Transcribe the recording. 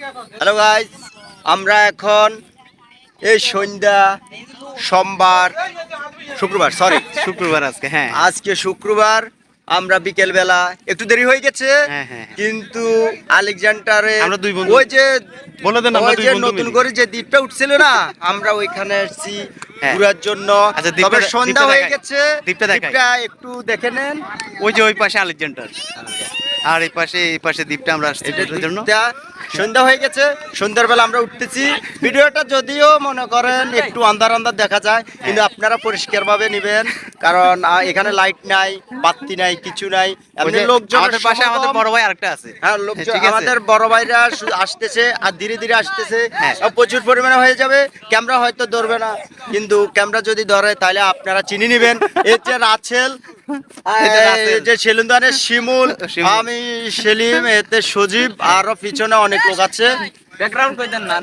Hello guys, আমরা এখন এই সন্ধ্যা সোমবার শুক্রবার আজকে। হ্যাঁ, আজকে শুক্রবার। আমরা বিকেল বেলা একটু দেরি হয়ে গেছে, হ্যাঁ, হ্যাঁ। কিন্তু আলেকজান্ডারে আমরা দুই বন্ধু। ওই যে বলে দেন, আমরা ওই দুই যে বন্ধু নতুন মিলে। করে যে দ্বীপটা উঠছিল না, আমরা ওইখানে এসেছি হ্যাঁ। ঘোরার জন্য। আচ্ছা, তবে দ্বীপটা সন্ধ্যা হয়ে দেখাই। গেছে, দ্বীপটা দেখাই। দ্বীপটা একটু দেখে নেন। ওই পাশে আলেকজান্ডার, আর এই পাশে দ্বীপটা আমরা আসছি এটা ঘোরার জন্য। দ্বীপটা। সন্ধ্যা হয়ে গেছে, সন্ধ্যার বেলা আমরা উঠতেছি। ভিডিওটা যদিও মনে করেন একটু আন্ধার আন্ধার দেখা যায়, কিন্তু আপনারা পরিষ্কার ভাবে নেবেন, কারণ এখানে লাইট নাই, বাতি নাই, কিছু নাই। ওই এমনি যে লোকজন আমাদের পাশে আমাদের বড় ভাই আরেকটা আছে। হ্যাঁ, লোকজন ঠিক আছে। আমাদের বড় ভাইরা আসতেছে, আর ধীরে ধীরে আসতেছে। হ্যাঁ। প্রচুর পরিমাণে হয়ে যাবে। ক্যামেরা হয়তো ধরবে না, কিন্তু ক্যামেরা যদি ধরে তাহলে আপনারা চিনি নেবেন। এর যে রাছেল, এটা রাসেল। যে সেলুনদানের শিমুল, শিমুল। আমি সেলিম, এতে সজীব, আরো পিছনে অনেক লোক আছে। ব্যাকগ্রাউন্ড কই দেন না